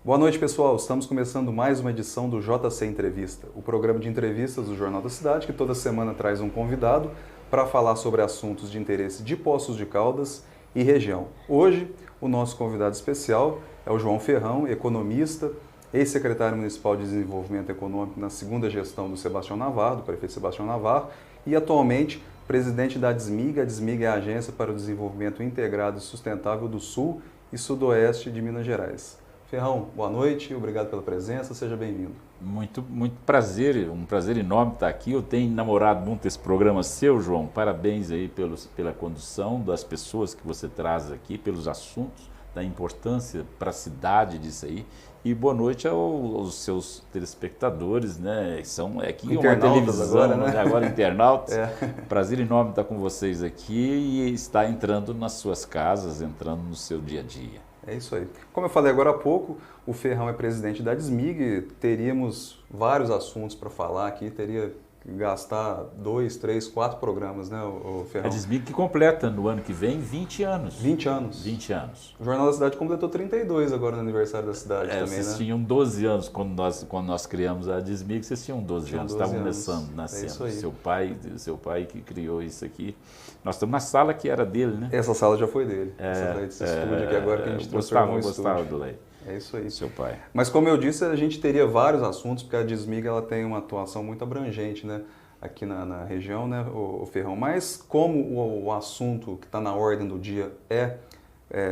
Boa noite, pessoal. Estamos começando mais uma edição do JC Entrevista, o programa de entrevistas do Jornal da Cidade, que toda semana traz um convidado para falar sobre assuntos de interesse de Poços de Caldas e região. Hoje, o nosso convidado especial é o João Ferrão, economista, ex-secretário municipal de Desenvolvimento Econômico na segunda gestão do Sebastião Navarro, do prefeito Sebastião Navarro, e atualmente presidente da DSMIG. A DSMIG é a Agência para o Desenvolvimento Integrado e Sustentável do Sul e Sudoeste de Minas Gerais. Ferrão, boa noite, obrigado pela presença, seja bem-vindo. Muito prazer, um prazer enorme estar aqui. Eu tenho namorado muito esse programa seu, João. Parabéns aí pela condução das pessoas que você traz aqui, pelos assuntos, da importância para a cidade disso aí. E boa noite aos seus telespectadores, né? São aqui uma televisão, agora, né? Agora internautas. Prazer enorme estar com vocês aqui e estar entrando nas suas casas, entrando no seu dia a dia. É isso aí. Como eu falei agora há pouco, o Ferrão é presidente da DSMIG, teríamos vários assuntos para falar aqui, teria que gastar 2, 3, 4 programas, né, o Ferrão? A DSMIG que completa no ano que vem 20 anos. 20 anos. 20 anos. O Jornal da Cidade completou 32 agora no aniversário da cidade também, vocês né? tinham 12 anos quando nós criamos a DSMIG, vocês tinham 12 anos, estavam nascendo. É isso aí. Seu pai que criou isso aqui. Nós estamos na sala que era dele, né? Essa sala já foi dele, esse estúdio aqui agora que a gente transformou em estúdio. Gostava do Lei. É isso aí. Seu pai. Mas como eu disse, a gente teria vários assuntos, porque a DSMIG ela tem uma atuação muito abrangente, né? Aqui na região, né, o Ferrão. Mas como o assunto que está na ordem do dia é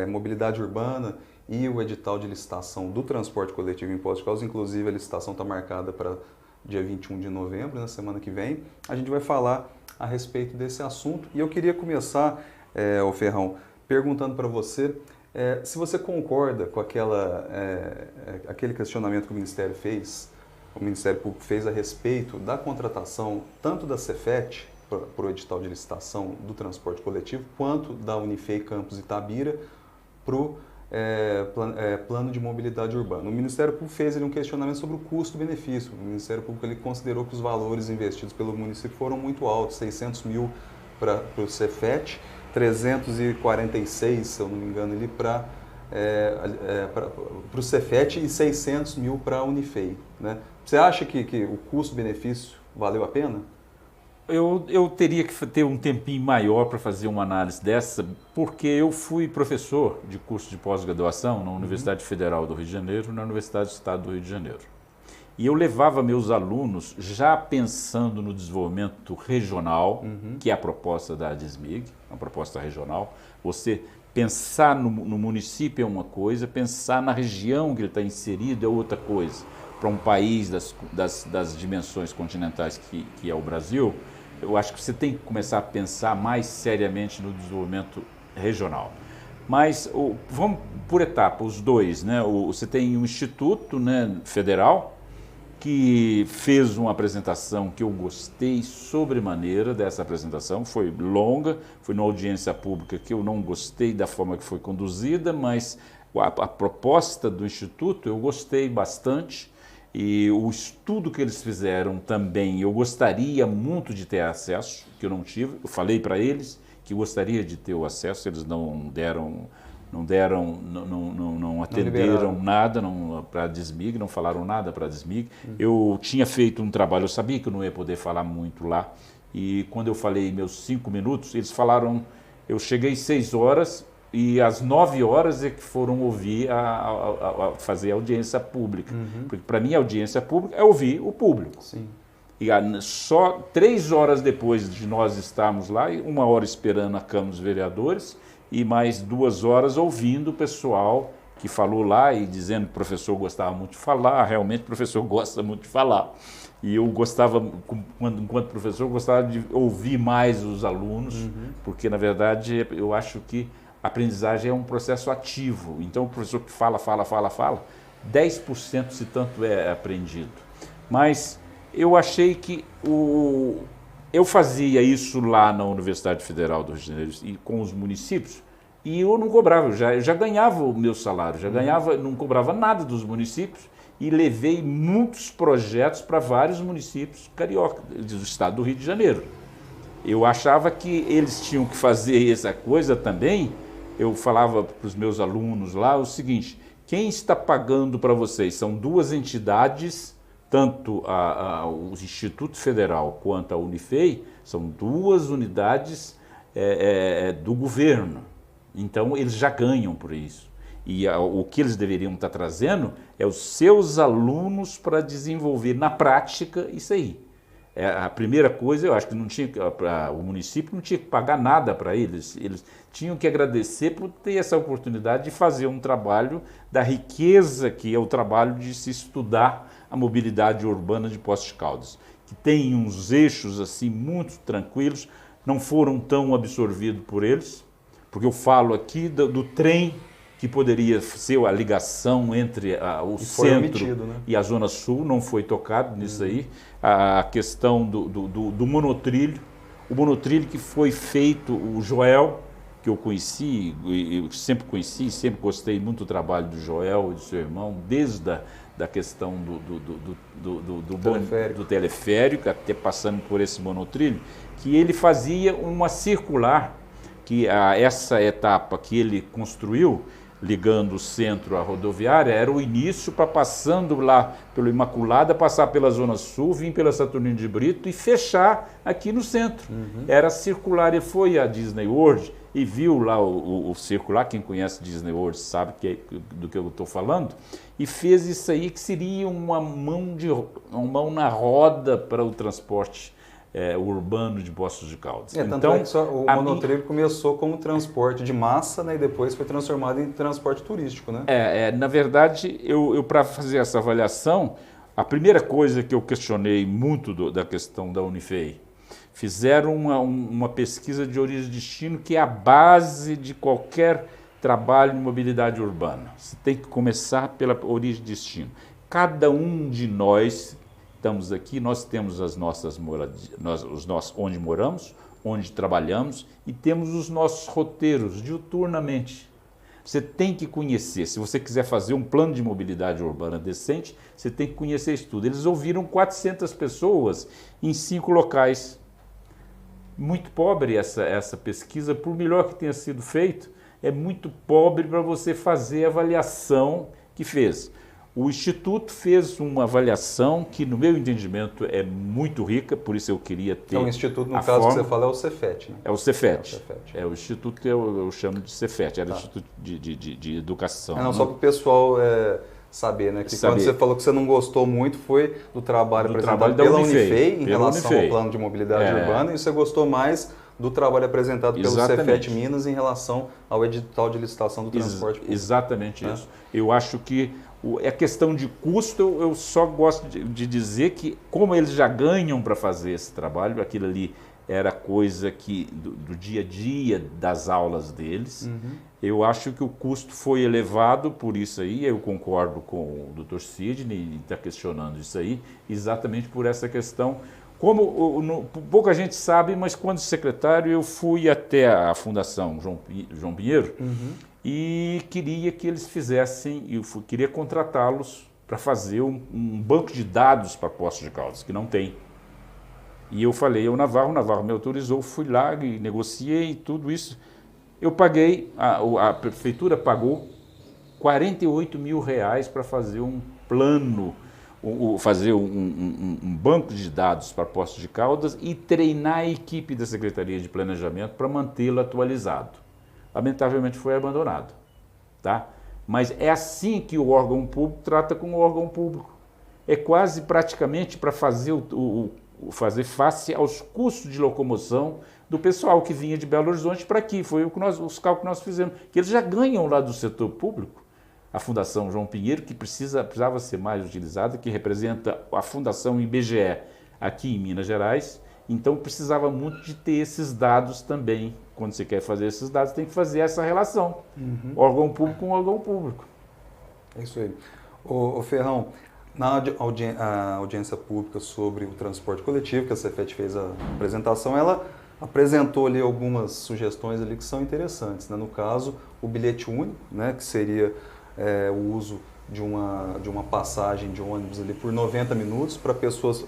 mobilidade urbana e o edital de licitação do transporte coletivo em Poços de Caldas, inclusive a licitação está marcada para dia 21 de novembro, na semana que vem, a gente vai falar a respeito desse assunto. E eu queria começar, o Ferrão, perguntando para você se você concorda com aquele questionamento que o Ministério fez, o Ministério Público fez a respeito da contratação tanto da Cefet para o edital de licitação do transporte coletivo, quanto da Unifei Campos Itabira para o plano de mobilidade urbana. O Ministério Público fez um questionamento sobre o custo-benefício. O Ministério Público ele considerou que os valores investidos pelo município foram muito altos, 600 mil para o Cefet, 346, se eu não me engano, para o Cefet e 600 mil para a Unifei, né? Você acha que o custo-benefício valeu a pena? Eu teria que ter um tempinho maior para fazer uma análise dessa, porque eu fui professor de curso de pós-graduação na Universidade Federal do Rio de Janeiro e na Universidade do Estado do Rio de Janeiro. E eu levava meus alunos já pensando no desenvolvimento regional, que é a proposta da DSMIG, uma proposta regional. Você pensar no município é uma coisa, pensar na região que ele está inserido é outra coisa. Para um país das dimensões continentais que é o Brasil, eu acho que você tem que começar a pensar mais seriamente no desenvolvimento regional. Mas vamos por etapa, os dois, né? Você tem um instituto, né, federal que fez uma apresentação que eu gostei sobremaneira dessa apresentação, foi longa, foi numa audiência pública que eu não gostei da forma que foi conduzida, mas a proposta do instituto eu gostei bastante. E o estudo que eles fizeram também, eu gostaria muito de ter acesso, que eu não tive. Eu falei para eles que gostaria de ter o acesso, eles não atenderam nada para a DSMIG, não falaram nada para a DSMIG. Eu tinha feito um trabalho, eu sabia que eu não ia poder falar muito lá. E quando eu falei meus 5 minutos, eles falaram, eu cheguei 6 horas, e às 9 horas é que foram ouvir, fazer a audiência pública. Porque para mim a audiência pública é ouvir o público. Sim. E só 3 horas depois de nós estarmos lá, 1 hora esperando a Câmara dos Vereadores e mais 2 horas ouvindo o pessoal que falou lá e dizendo que o professor gostava muito de falar, realmente o professor gosta muito de falar. E eu gostava, enquanto professor, gostava de ouvir mais os alunos, porque na verdade eu acho que a aprendizagem é um processo ativo, então o professor que fala, 10% se tanto é aprendido. Mas eu achei que eu fazia isso lá na Universidade Federal do Rio de Janeiro e com os municípios, e eu não cobrava, eu já ganhava o meu salário, não cobrava nada dos municípios, e levei muitos projetos para vários municípios carioca, do estado do Rio de Janeiro. Eu achava que eles tinham que fazer essa coisa também. Eu falava para os meus alunos lá o seguinte, Quem está pagando para vocês? São duas entidades, tanto o Instituto Federal quanto a Unifei, são duas unidades do governo. Então, eles já ganham por isso. E o que eles deveriam estar trazendo é os seus alunos para desenvolver na prática isso aí. A primeira coisa, eu acho que o município não tinha que pagar nada para eles. Eles tinham que agradecer por ter essa oportunidade de fazer um trabalho da riqueza que é o trabalho de se estudar a mobilidade urbana de Poços de Caldas, que tem uns eixos assim muito tranquilos, não foram tão absorvidos por eles, porque eu falo aqui do trem que poderia ser a ligação entre o centro omitido, né? E a Zona Sul, não foi tocado nisso aí. A questão do monotrilho, o monotrilho que foi feito, o Joel, que eu conheci, eu sempre conheci, sempre gostei muito do trabalho do Joel e do seu irmão, desde da questão do teleférico, até passando por esse monotrilho, que ele fazia uma circular, que essa etapa que ele construiu, ligando o centro à rodoviária, era o início para passando lá pelo Imaculada, passar pela Zona Sul, vir pela Saturnino de Brito e fechar aqui no centro. Era circular. Ele foi à Disney World e viu lá o circular, quem conhece Disney World sabe do que eu estou falando, e fez isso aí que seria uma mão na roda para o transporte urbano de Poços de Caldas. Então, o monotrilho começou como transporte de massa, né, e depois foi transformado em transporte turístico, né? Na verdade, eu para fazer essa avaliação, a primeira coisa que eu questionei muito da questão da Unifei, fizeram uma pesquisa de origem e destino, que é a base de qualquer trabalho de mobilidade urbana. Você tem que começar pela origem e destino. Cada um de nós estamos aqui, nós temos as nossas moradias, onde moramos, onde trabalhamos, e temos os nossos roteiros diuturnamente. Você tem que conhecer, se você quiser fazer um plano de mobilidade urbana decente, você tem que conhecer isso tudo. Eles ouviram 400 pessoas em 5 locais. Muito pobre essa pesquisa, por melhor que tenha sido feito, é muito pobre para você fazer a avaliação que fez. O Instituto fez uma avaliação que, no meu entendimento, é muito rica, por isso eu queria ter. Então, o Instituto, no caso que você fala, é o Cefet, né? É o Cefet. É o Instituto que eu chamo de Cefet, era o Instituto de Educação. Não, só para o pessoal saber, né? Que quando você falou que você não gostou muito, foi do trabalho apresentado pela Unifei em relação ao plano de mobilidade urbana, e você gostou mais do trabalho apresentado pelo Cefet Minas em relação ao edital de licitação do transporte público. Exatamente isso. Eu acho que a questão de custo, eu só gosto de dizer que, como eles já ganham para fazer esse trabalho, aquilo ali era coisa que do dia a dia das aulas deles, eu acho que o custo foi elevado por isso aí, eu concordo com o Dr. Sidney, está questionando isso aí, exatamente por essa questão. Como pouca gente sabe, mas quando secretário eu fui até a Fundação João Pinheiro e queria que eles fizessem, queria contratá-los para fazer um banco de dados para Poços de Caldas, que não tem. E eu falei ao Navarro, o Navarro me autorizou, fui lá e negociei tudo isso. Eu paguei, a prefeitura pagou R$48 mil para fazer um plano, fazer um banco de dados para Poços de Caldas e treinar a equipe da Secretaria de Planejamento para mantê-lo atualizado. Lamentavelmente foi abandonado, tá? Mas é assim que o órgão público trata com o órgão público. É quase praticamente para fazer fazer face aos custos de locomoção do pessoal que vinha de Belo Horizonte para aqui. Foi os cálculos que nós fizemos, que eles já ganham lá do setor público. A Fundação João Pinheiro, que precisava ser mais utilizada, que representa a Fundação IBGE aqui em Minas Gerais, então precisava muito de ter esses dados também. Quando você quer fazer esses dados, tem que fazer essa relação, órgão público com órgão público. É isso aí. Ô Ferrão, na audiência pública sobre o transporte coletivo, que a Cefet fez a apresentação, ela apresentou ali algumas sugestões ali que são interessantes, né? No caso, o bilhete único, né? Que seria o uso de uma passagem de ônibus ali por 90 minutos para pessoas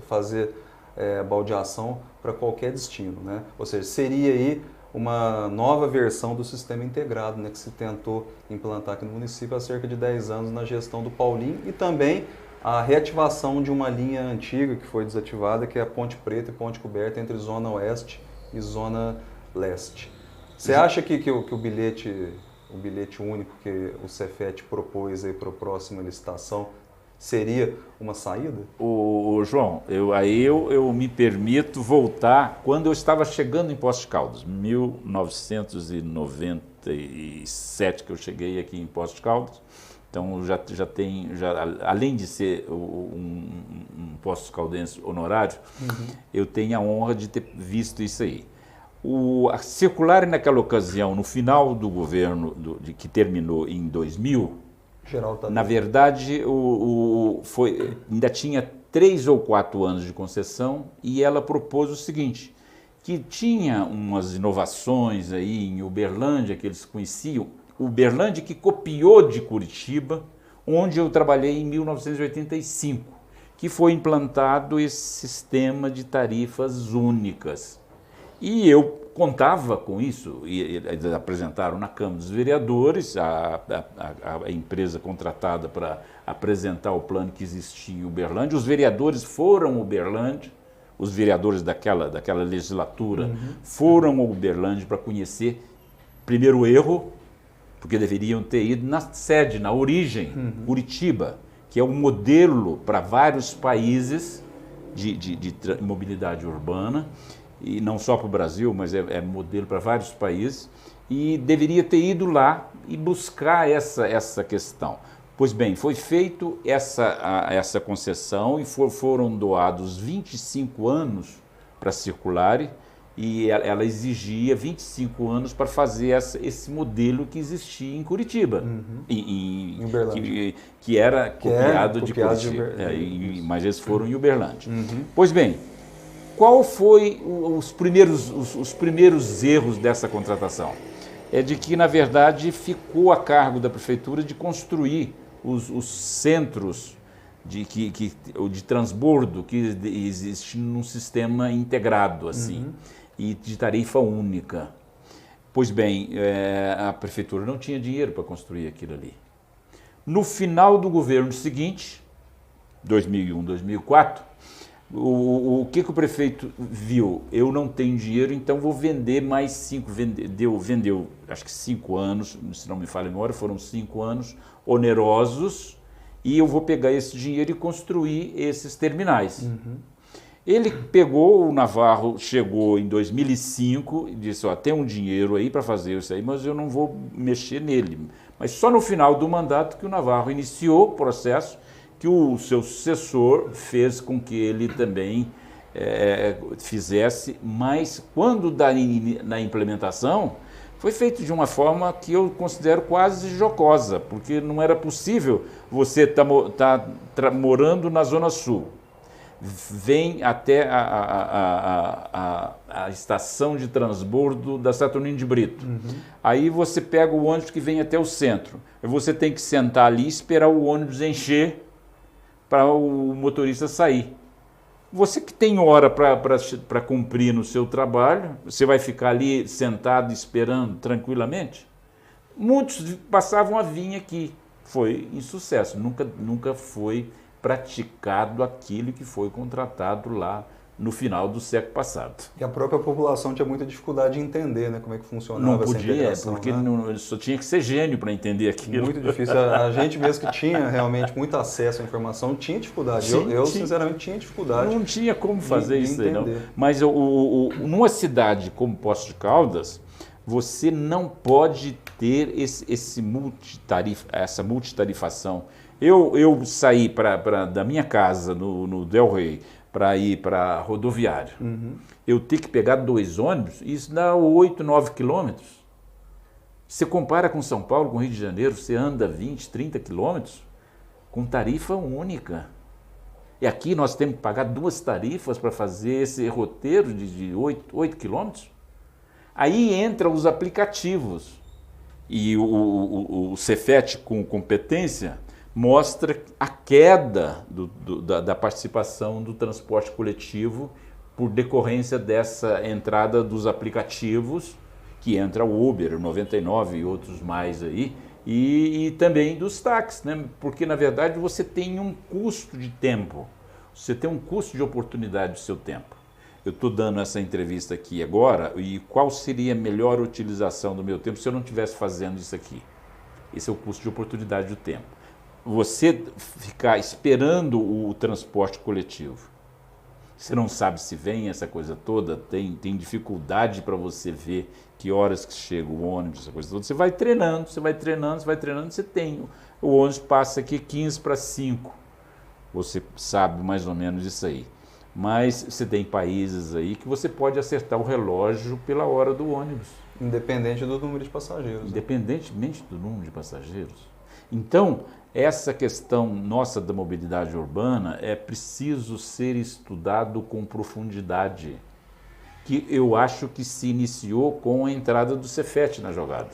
fazer baldeação para qualquer destino, né? Ou seja, seria aí uma nova versão do sistema integrado, né, que se tentou implantar aqui no município há cerca de 10 anos na gestão do Paulinho, e também a reativação de uma linha antiga que foi desativada, que é a Ponte Preta e Ponte Coberta entre Zona Oeste e Zona Leste. Você acha que o bilhete único que o Cefet propôs para a próxima licitação seria uma saída? João, eu me permito voltar quando eu estava chegando em Poços de Caldas, 1997 que eu cheguei aqui em Poços de Caldas. Então além de ser um Poços Caldense honorário, eu tenho a honra de ter visto isso aí. A circular naquela ocasião, no final do governo que terminou em 2000, na verdade, ainda tinha 3 ou 4 anos de concessão, e ela propôs o seguinte, que tinha umas inovações aí em Uberlândia, que eles conheciam, Uberlândia que copiou de Curitiba, onde eu trabalhei em 1985, que foi implantado esse sistema de tarifas únicas. E eu contava com isso, e eles apresentaram na Câmara dos Vereadores, a empresa contratada para apresentar o plano que existia em Uberlândia. Os vereadores foram a Uberlândia, os vereadores daquela legislatura foram a Uberlândia para conhecer, primeiro, o erro, porque deveriam ter ido na sede, na origem, Curitiba, que é um modelo para vários países de mobilidade urbana, e não só para o Brasil, mas é modelo para vários países, e deveria ter ido lá e buscar essa questão. Pois bem, foi feito essa concessão e foram doados 25 anos para a Circulare, e ela exigia 25 anos para fazer esse modelo que existia em Curitiba, em Uberlândia, que era copiado de Curitiba, mas eles foram em Uberlândia. Pois bem, qual foi os primeiros erros dessa contratação? É de que, na verdade, ficou a cargo da prefeitura de construir os centros de transbordo que existem num sistema integrado, assim, e de tarifa única. Pois bem, a prefeitura não tinha dinheiro para construir aquilo ali. No final do governo seguinte, 2001, 2004, o que o prefeito viu? Eu não tenho dinheiro, então vou vender mais 5, vendeu acho que 5 anos, se não me falha a memória, foram 5 anos onerosos, e eu vou pegar esse dinheiro e construir esses terminais. Ele pegou, o Navarro chegou em 2005 e disse, tem um dinheiro aí para fazer isso aí, mas eu não vou mexer nele. Mas só no final do mandato que o Navarro iniciou o processo, que o seu sucessor fez com que ele também fizesse, mas quando na implementação, foi feito de uma forma que eu considero quase jocosa, porque não era possível você estar morando na Zona Sul, vem até a estação de transbordo da Saturnino de Brito. Aí você pega o ônibus que vem até o centro. Você tem que sentar ali e esperar o ônibus encher para o motorista sair. Você que tem hora para cumprir no seu trabalho, você vai ficar ali sentado esperando tranquilamente? Muitos passavam a vir aqui. Foi insucesso, nunca foi praticado aquilo que foi contratado lá no final do século passado. E a própria população tinha muita dificuldade de entender, né, como é que funcionava não podia, essa integração. Porque né? Só tinha que ser gênio para entender aquilo. Muito difícil. A gente mesmo que tinha realmente muito acesso à informação tinha dificuldade. Sim, eu sinceramente tinha dificuldade. Não tinha como fazer isso aí, não. entender. Mas numa cidade como Poços de Caldas, você não pode ter essa multitarifação. Eu saí da minha casa no Del Rey para ir para a rodoviária. Eu tenho que pegar 2 ônibus, isso dá 8, 9 quilômetros. Você compara com São Paulo, com Rio de Janeiro, você anda 20, 30 quilômetros com tarifa única. E aqui nós temos que pagar 2 tarifas para fazer esse roteiro de 8 quilômetros. Aí entram os aplicativos. E o Cefet, com competência, mostra a queda da participação do transporte coletivo por decorrência dessa entrada dos aplicativos que entra o Uber, o 99 e outros mais aí, e também dos táxis, né? Porque na verdade você tem um custo de tempo, você tem um custo de oportunidade do seu tempo. Eu estou dando essa entrevista aqui agora, e qual seria a melhor utilização do meu tempo se eu não estivesse fazendo isso aqui? Esse é o custo de oportunidade do tempo. Você ficar esperando o transporte coletivo, você não sabe se vem essa coisa toda, tem dificuldade para você ver que horas que chega o ônibus, essa coisa toda. Você vai treinando, você tem. O ônibus passa aqui 15 para 5. Você sabe mais ou menos isso aí. Mas você tem países aí que você pode acertar o relógio pela hora do ônibus. Independente do número de passageiros. Independentemente do número de passageiros. Então, essa questão nossa da mobilidade urbana é preciso ser estudado com profundidade, que eu acho que se iniciou com a entrada do Cefet na jogada.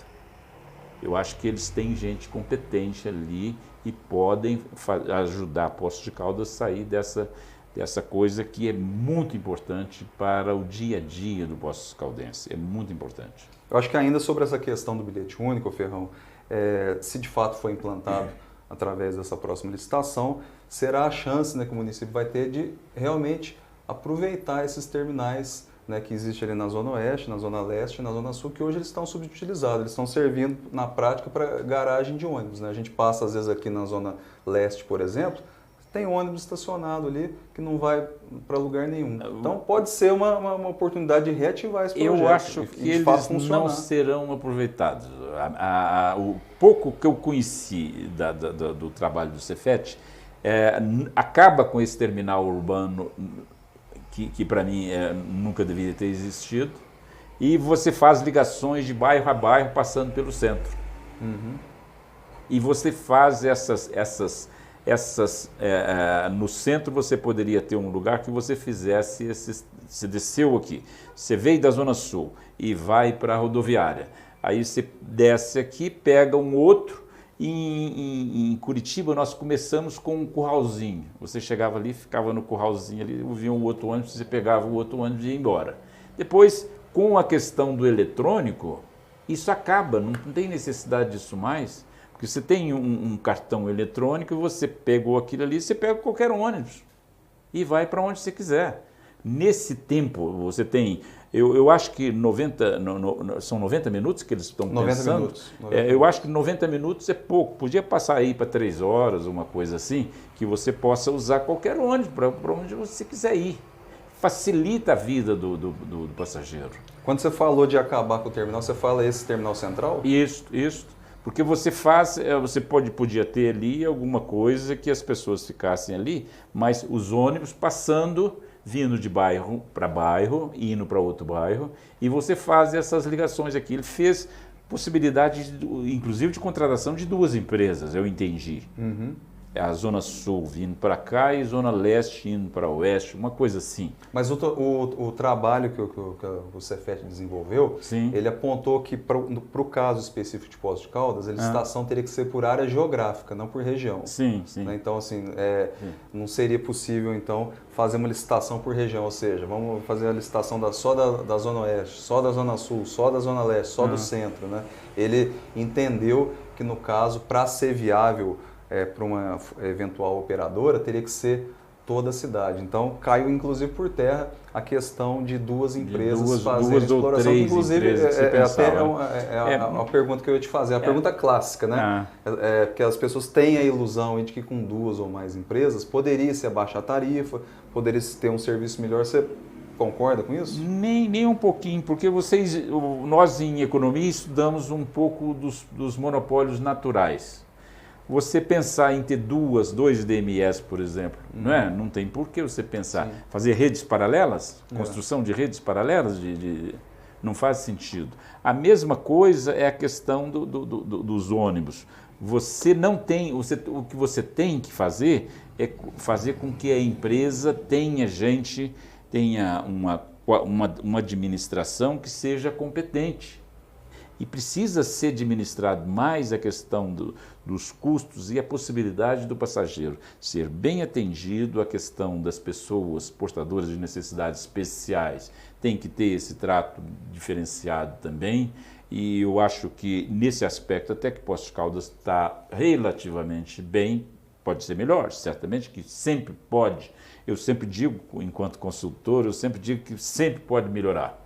Eu acho que eles têm gente competente ali e podem ajudar a Poços de Caldas a sair dessa coisa que é muito importante para o dia a dia do Poços Caldense, é muito importante. Eu acho que ainda sobre essa questão do bilhete único, Ferrão, se de fato for implantado através dessa próxima licitação, será a chance, né, que o município vai ter de realmente aproveitar esses terminais, né, que existem ali na Zona Oeste, na Zona Leste e na Zona Sul, que hoje eles estão subutilizados, eles estão servindo na prática para garagem de ônibus, né? A gente passa às vezes aqui na Zona Leste, por exemplo, tem ônibus estacionado ali que não vai para lugar nenhum. Então pode ser uma oportunidade de reativar esse projeto. Eu acho que eles não serão aproveitados. O pouco que eu conheci do trabalho do Cefet acaba com esse terminal urbano que para mim nunca deveria ter existido, e você faz ligações de bairro a bairro passando pelo centro. Uhum. E você faz no centro você poderia ter um lugar que você fizesse você desceu aqui, você veio da Zona Sul e vai para a rodoviária, aí você desce aqui, pega um outro, e em Curitiba nós começamos com um curralzinho, você chegava ali, ficava no curralzinho ali, ouvia um outro ônibus, você pegava o outro ônibus e ia embora. Depois, com a questão do eletrônico, isso acaba, não tem necessidade disso mais. Porque você tem um cartão eletrônico e você pegou aquilo ali, você pega qualquer ônibus e vai para onde você quiser. Nesse tempo, você tem, eu acho que são 90 minutos que eles estão 90 pensando. Minutos. Eu acho que 90 minutos é pouco. Podia passar aí para 3 horas, uma coisa assim, que você possa usar qualquer ônibus para onde você quiser ir. Facilita a vida do passageiro. Quando você falou de acabar com o terminal, você fala esse terminal central? Isso. Porque você podia ter ali alguma coisa que as pessoas ficassem ali, mas os ônibus passando, vindo de bairro para bairro, indo para outro bairro, e você faz essas ligações aqui. Ele fez possibilidade, inclusive, de contratação de 2 empresas, eu entendi. Uhum. A Zona Sul vindo para cá e Zona Leste indo para o Oeste, uma coisa assim. Mas o trabalho que o Cefet desenvolveu, Sim. Ele apontou que para o caso específico de Poços de Caldas, a licitação teria que ser por área geográfica, não por região. Sim. Né? Então, assim, não seria possível, então, fazer uma licitação por região, ou seja, vamos fazer a licitação só da Zona Oeste, só da Zona Sul, só da Zona Leste, só do Centro. Né? Ele entendeu que, no caso, para ser viável para uma eventual operadora, teria que ser toda a cidade. Então, caiu inclusive por terra a questão de 2 empresas fazerem exploração, que inclusive a pergunta que eu ia te fazer, a pergunta clássica, né? Porque as pessoas têm a ilusão de que com 2 ou mais empresas poderia-se abaixar a tarifa, poderia-se ter um serviço melhor. Você concorda com isso? Nem um pouquinho, porque nós em economia estudamos um pouco dos monopólios naturais. Você pensar em ter 2 DMS, por exemplo, não tem por que você pensar. Sim. Fazer redes paralelas, construção de redes paralelas, não faz sentido. A mesma coisa é a questão dos ônibus. Você não tem, o que você tem que fazer é fazer com que a empresa tenha uma administração que seja competente. E precisa ser administrado mais a questão dos custos e a possibilidade do passageiro ser bem atendido, a questão das pessoas portadoras de necessidades especiais tem que ter esse trato diferenciado também. E eu acho que nesse aspecto até que Poços de Caldas está relativamente bem, pode ser melhor, certamente que sempre pode. Eu sempre digo, enquanto consultor, eu sempre digo que sempre pode melhorar.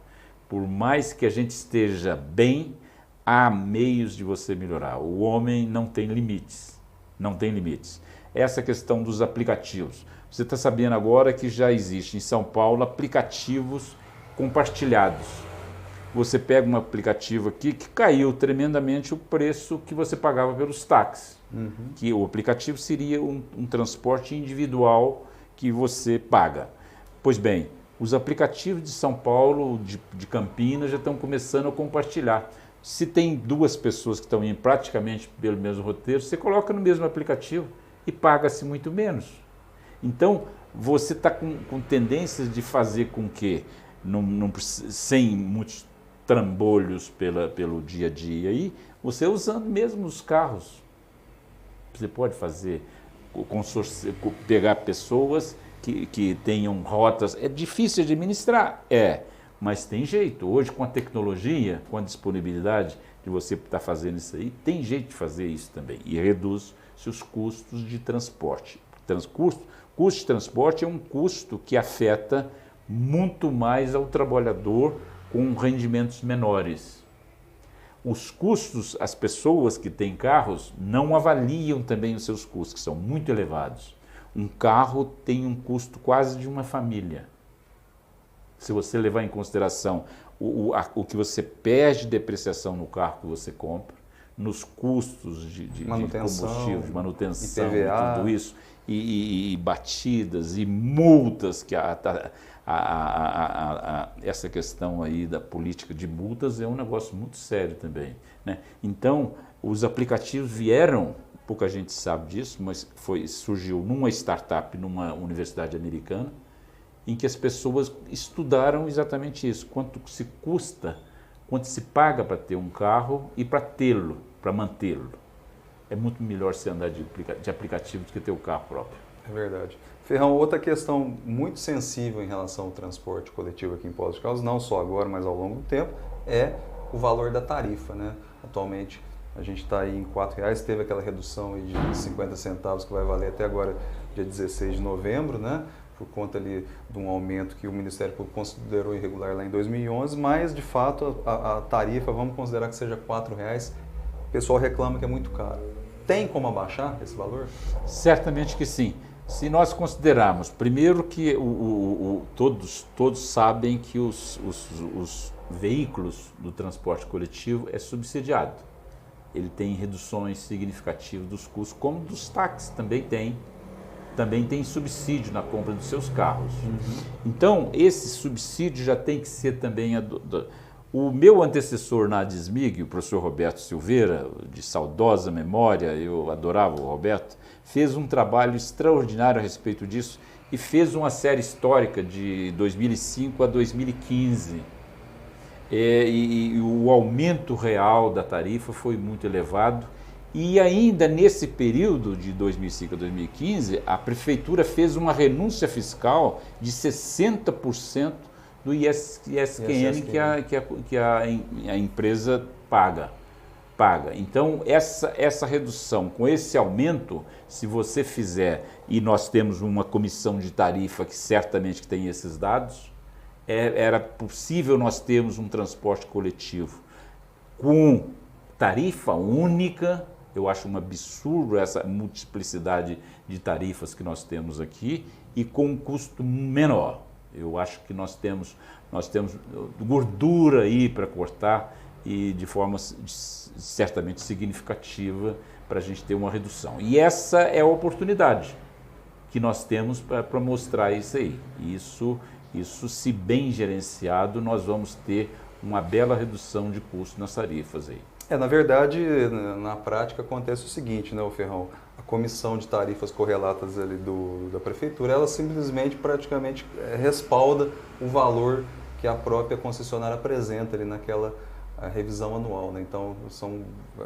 Por mais que a gente esteja bem, há meios de você melhorar. O homem não tem limites, não tem limites. Essa questão dos aplicativos. Você está sabendo agora que já existe em São Paulo aplicativos compartilhados. Você pega um aplicativo aqui que caiu tremendamente o preço que você pagava pelos táxis. Que o aplicativo seria um transporte individual que você paga. Pois bem, os aplicativos de São Paulo, de Campinas, já estão começando a compartilhar. Se tem duas pessoas que estão indo praticamente pelo mesmo roteiro, você coloca no mesmo aplicativo e paga-se muito menos. Então, você está com tendências de fazer com que, sem muitos trambolhos pelo dia a dia, aí, você usando mesmo os carros. Você pode fazer consórcio, pegar pessoas que tenham rotas. É difícil de administrar? Mas tem jeito. Hoje, com a tecnologia, com a disponibilidade de você estar fazendo isso aí, tem jeito de fazer isso também. E reduz-se os custos de transporte. Custo de transporte é um custo que afeta muito mais ao trabalhador com rendimentos menores. Os custos, as pessoas que têm carros não avaliam também os seus custos, que são muito elevados. Um carro tem um custo quase de uma família. Se você levar em consideração o que você perde de depreciação no carro que você compra, nos custos de combustível, de manutenção, IPVA. tudo isso, e batidas e multas, que essa questão aí da política de multas é um negócio muito sério também, né? Então, os aplicativos vieram, pouca gente sabe disso, mas surgiu numa startup, numa universidade americana, em que as pessoas estudaram exatamente isso, quanto se custa, quanto se paga para ter um carro e para tê-lo, para mantê-lo. É muito melhor você andar de aplicativo do que ter o carro próprio. É verdade. Ferrão, outra questão muito sensível em relação ao transporte coletivo aqui em Poços de Caldas, não só agora, mas ao longo do tempo, é o valor da tarifa, né? Atualmente a gente está aí em R$4, teve aquela redução aí de 50 centavos que vai valer até agora, dia 16 de novembro, né? Por conta ali de um aumento que o Ministério Público considerou irregular lá em 2011, mas de fato a tarifa, vamos considerar que seja R$4, o pessoal reclama que é muito caro. Tem como abaixar esse valor? Certamente que sim. Se nós considerarmos, primeiro que todos sabem que os veículos do transporte coletivo é subsidiado. Ele tem reduções significativas dos custos, como dos táxis também tem. Também tem subsídio na compra dos seus carros. Então, esse subsídio já tem que ser também... O meu antecessor na Adismig, o professor Roberto Silveira, de saudosa memória, eu adorava o Roberto, fez um trabalho extraordinário a respeito disso e fez uma série histórica de 2005 a 2015. E o aumento real da tarifa foi muito elevado. E ainda nesse período de 2005 a 2015, a prefeitura fez uma renúncia fiscal de 60% do ISQN que a empresa paga. Então, essa redução, com esse aumento, se você fizer, e nós temos uma comissão de tarifa que certamente tem esses dados, era possível nós termos um transporte coletivo com tarifa única. Eu acho um absurdo essa multiplicidade de tarifas que nós temos aqui e com um custo menor. Eu acho que nós temos gordura aí para cortar e de forma certamente significativa para a gente ter uma redução. E essa é a oportunidade que nós temos para mostrar isso aí. Isso, se bem gerenciado, nós vamos ter uma bela redução de custos nas tarifas aí. Na verdade, na prática acontece o seguinte, né, Ferrão? A comissão de tarifas correlatas ali da prefeitura, ela simplesmente, praticamente, respalda o valor que a própria concessionária apresenta ali naquela revisão anual, né? Então,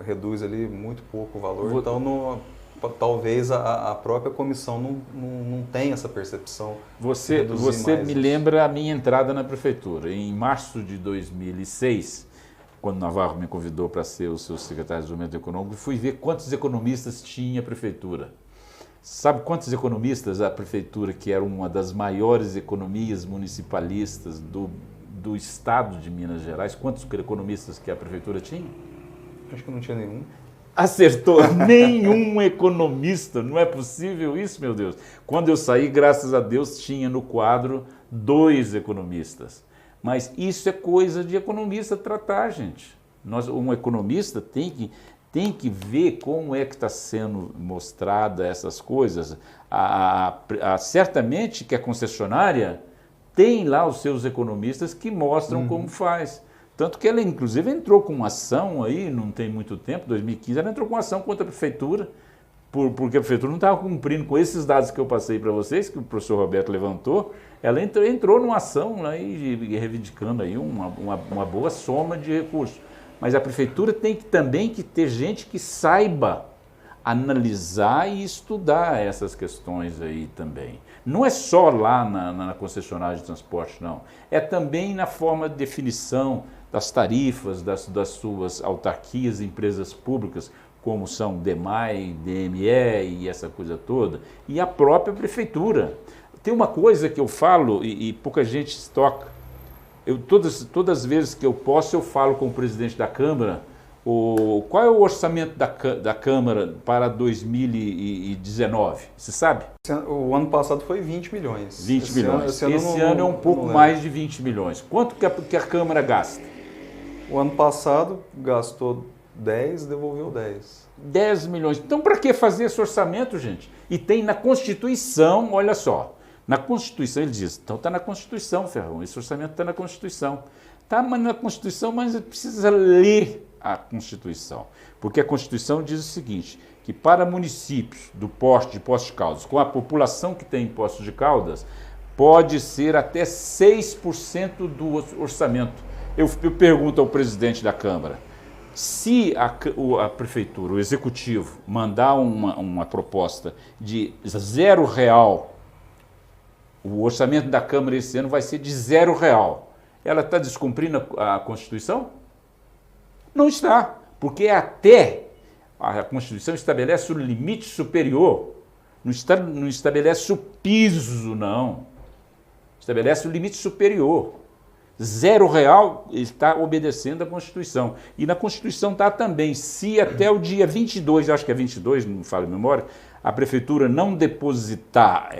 reduz ali muito pouco o valor. Então, talvez a própria comissão não tenha essa percepção. Você me lembra a minha entrada na prefeitura. Em março de 2006, quando Navarro me convidou para ser o seu secretário de Desenvolvimento Econômico, fui ver quantos economistas tinha a prefeitura. Sabe quantos economistas a prefeitura, que era uma das maiores economias municipalistas do estado de Minas Gerais, quantos economistas que a prefeitura tinha? Acho que não tinha nenhum. Acertou, nenhum economista, não é possível isso, meu Deus. Quando eu saí, graças a Deus, tinha no quadro 2 economistas. Mas isso é coisa de economista tratar, gente. Um economista tem que ver como é que está sendo mostrada essas coisas. Certamente que a concessionária tem lá os seus economistas que mostram como faz. Tanto que ela, inclusive, entrou com uma ação aí, não tem muito tempo, 2015, ela entrou com uma ação contra a prefeitura, porque a prefeitura não estava cumprindo com esses dados que eu passei para vocês, que o professor Roberto levantou. Ela entrou numa ação lá e reivindicando aí uma boa soma de recursos. Mas a prefeitura tem também que ter gente que saiba analisar e estudar essas questões aí também. Não é só lá na concessionária de transporte, não. É também na forma de definição das tarifas das suas autarquias e empresas públicas, como são DEMAI, DME e essa coisa toda, e a própria prefeitura. Tem uma coisa que eu falo e pouca gente se toca. Todas as vezes que eu posso, eu falo com o presidente da Câmara qual é o orçamento da Câmara para 2019? Você sabe? O ano passado foi 20 milhões. 20 milhões. Esse ano é um pouco mais de 20 milhões. Quanto que a Câmara gasta? O ano passado gastou 10, devolveu 10. 10 milhões. Então, para que fazer esse orçamento, gente? E tem na Constituição, olha só, na Constituição ele diz, então está na Constituição, Ferrão, esse orçamento está na Constituição. Está na Constituição, mas precisa ler a Constituição, porque a Constituição diz o seguinte, que para municípios de Poços de Caldas, com a população que tem em Poços de Caldas, pode ser até 6% do orçamento. Eu pergunto ao presidente da Câmara, se a prefeitura, o executivo, mandar uma proposta de R$0, o orçamento da Câmara esse ano vai ser de R$0. Ela está descumprindo a Constituição? Não está, porque até a Constituição estabelece o limite superior, não estabelece o piso, não. Estabelece o limite superior. R$0 está obedecendo à Constituição. E na Constituição está também, se até o dia 22, acho que é 22, não me falo a memória, a Prefeitura não depositar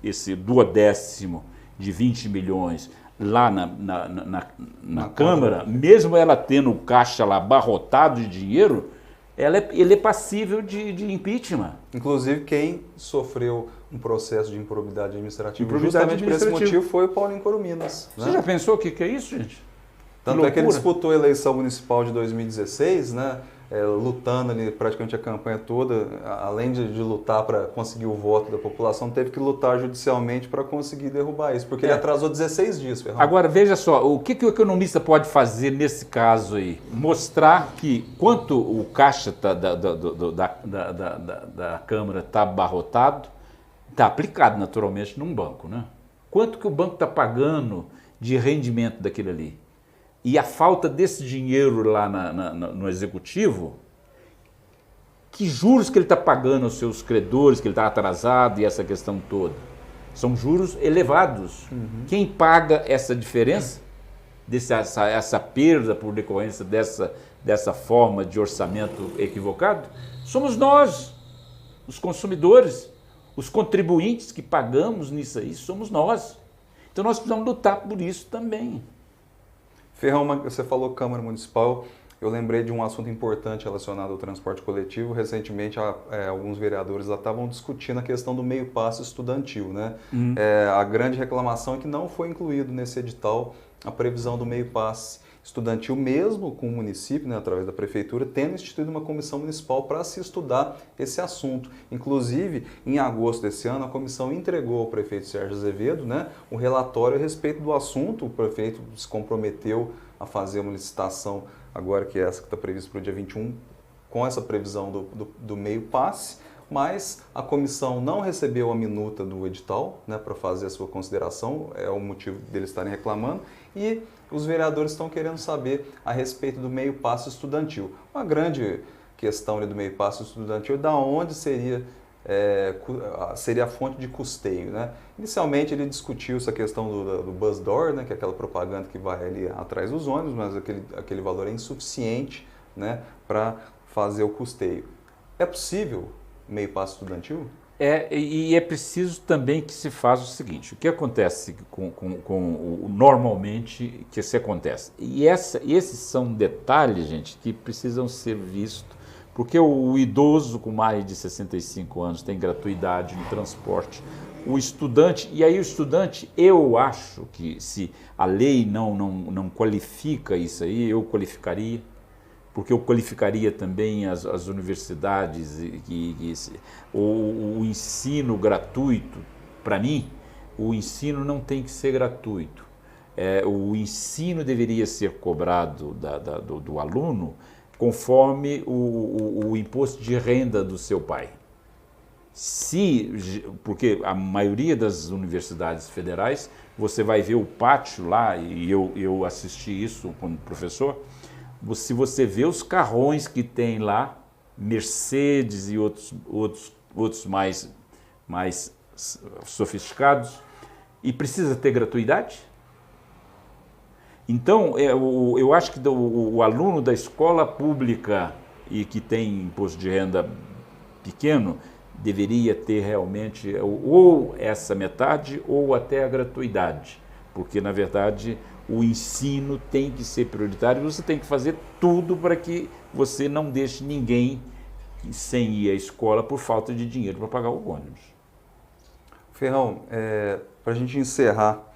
esse duodécimo de 20 milhões lá na Câmara, mesmo ela tendo o caixa lá abarrotado de dinheiro, ele é passível de impeachment. Inclusive, quem sofreu um processo de improbidade administrativa justamente por esse motivo foi o Paulinho Corominas. Você já pensou o que é isso, gente? Tanto é que ele disputou a eleição municipal de 2016, né? Lutando ali praticamente a campanha toda, além de lutar para conseguir o voto da população, teve que lutar judicialmente para conseguir derrubar isso, porque ele atrasou 16 dias, Ferrão. Agora, veja só, o que o economista pode fazer nesse caso aí? Mostrar que quanto o caixa da Câmara está abarrotado, está aplicado naturalmente num banco, né? Quanto que o banco está pagando de rendimento daquele ali? E a falta desse dinheiro lá no executivo, que juros que ele está pagando aos seus credores, que ele está atrasado e essa questão toda? São juros elevados. Quem paga essa diferença, essa perda por decorrência dessa forma de orçamento equivocado? Somos nós, os consumidores, os contribuintes que pagamos nisso aí, somos nós. Então nós precisamos lutar por isso também. Ferrão, você falou Câmara Municipal, eu lembrei de um assunto importante relacionado ao transporte coletivo. Recentemente, alguns vereadores lá estavam discutindo a questão do meio passe estudantil, né? A grande reclamação é que não foi incluído nesse edital a previsão do meio passe estudantil, mesmo com o município, né, através da prefeitura, tendo instituído uma comissão municipal para se estudar esse assunto. Inclusive, em agosto desse ano, a comissão entregou ao prefeito Sérgio Azevedo, né, um relatório a respeito do assunto. O prefeito se comprometeu a fazer uma licitação, agora que essa que está prevista para o dia 21, com essa previsão do meio passe, mas a comissão não recebeu a minuta do edital, né, para fazer a sua consideração, é o motivo deles estarem reclamando, e os vereadores estão querendo saber a respeito do meio passe estudantil. Uma grande questão ali do meio passe estudantil, da onde seria a fonte de custeio, né? Inicialmente ele discutiu essa questão do bus door, né, que é aquela propaganda que vai ali atrás dos ônibus, mas aquele valor é insuficiente, né, para fazer o custeio. É possível meio passe estudantil? E é preciso também que se faça o seguinte: o que acontece normalmente que se acontece? E esses são detalhes, gente, que precisam ser vistos, porque o idoso com mais de 65 anos tem gratuidade no transporte. O estudante, e aí o estudante, eu acho que se a lei não qualifica isso aí, eu qualificaria, porque eu qualificaria também as universidades, o ensino gratuito. Para mim, o ensino não tem que ser gratuito. O ensino deveria ser cobrado do aluno conforme o imposto de renda do seu pai. Porque a maioria das universidades federais, você vai ver o pátio lá, e eu assisti isso como professor. Se você vê os carrões que tem lá, Mercedes e outros mais sofisticados, e precisa ter gratuidade? Então, eu acho que o aluno da escola pública e que tem imposto de renda pequeno deveria ter realmente ou essa metade ou até a gratuidade, porque, na verdade, o ensino tem que ser prioritário, você tem que fazer tudo para que você não deixe ninguém sem ir à escola por falta de dinheiro para pagar o ônibus. Ferrão, para a gente encerrar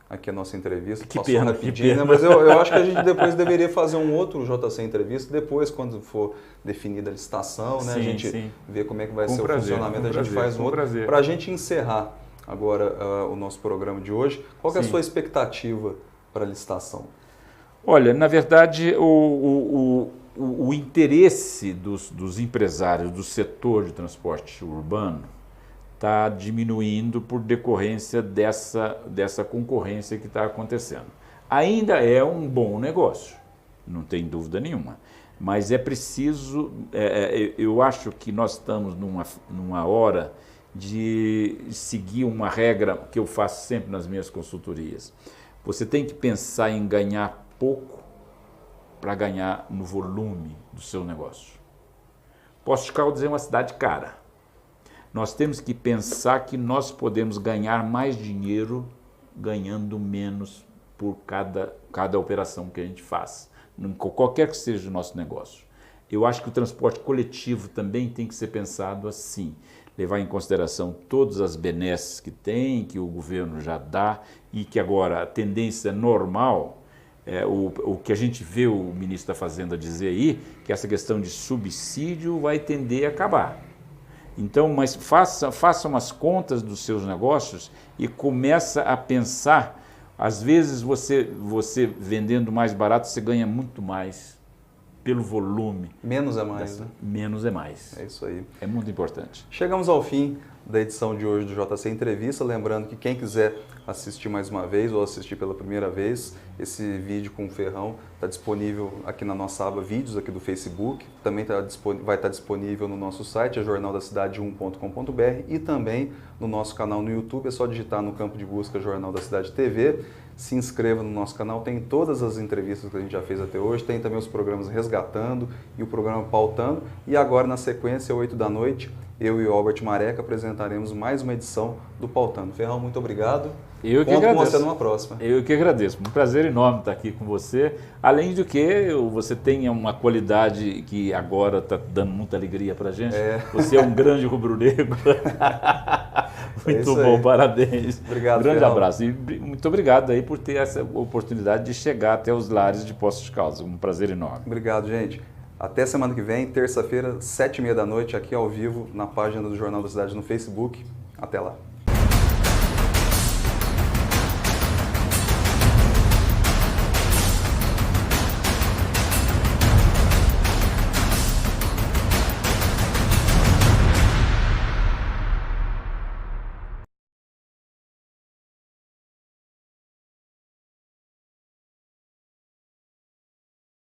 aqui a nossa entrevista, que pena, né? Mas eu acho que a gente depois deveria fazer um outro JC Entrevista, depois quando for definida a licitação, né? Sim, a gente sim. Vê como é que vai ser o funcionamento, a gente faz um outro. Para a gente encerrar agora o nosso programa de hoje, qual que é a sua expectativa para a licitação? Olha, na verdade, o interesse dos empresários do setor de transporte urbano está diminuindo por decorrência dessa concorrência que está acontecendo. Ainda é um bom negócio, não tem dúvida nenhuma, mas é preciso, eu acho que nós estamos numa hora de seguir uma regra que eu faço sempre nas minhas consultorias. Você tem que pensar em ganhar pouco para ganhar no volume do seu negócio. Poços de Caldas é uma cidade cara. Nós temos que pensar que nós podemos ganhar mais dinheiro ganhando menos por cada operação que a gente faz, qualquer que seja o nosso negócio. Eu acho que o transporte coletivo também tem que ser pensado assim, levar em consideração todas as benesses que tem, que o governo já dá e que agora a tendência normal, o que a gente vê o ministro da Fazenda dizer aí, que essa questão de subsídio vai tender a acabar. Então, mas façam as contas dos seus negócios e começa a pensar, às vezes você vendendo mais barato, você ganha muito mais pelo volume. Menos é mais, né? Menos é mais. É isso aí. É muito importante. Chegamos ao fim da edição de hoje do JC Entrevista. Lembrando que quem quiser assistir mais uma vez ou assistir pela primeira vez, esse vídeo com o Ferrão está disponível aqui na nossa aba Vídeos, aqui do Facebook. Também vai estar disponível no nosso site, jornaldacidade1.com.br, e também no nosso canal no YouTube. É só digitar no campo de busca Jornal da Cidade TV. Se inscreva no nosso canal, tem todas as entrevistas que a gente já fez até hoje, tem também os programas Resgatando e o programa Pautando. E agora, na sequência, 8 da noite, eu e o Albert Mareca apresentaremos mais uma edição do Pautando. Ferrão, muito obrigado. Eu que agradeço. Conto com você numa próxima. Eu que agradeço. Um prazer enorme estar aqui com você. Além de que você tem uma qualidade que agora está dando muita alegria para a gente. Você é um grande rubro-negro. Muito bom, parabéns. Obrigado, grande Ferrão. Abraço. E muito obrigado aí por ter essa oportunidade de chegar até os lares de Poços de Caldas. Um prazer enorme. Obrigado, gente. Até semana que vem, terça-feira, 7h30 da noite, aqui ao vivo, na página do Jornal da Cidade no Facebook. Até lá.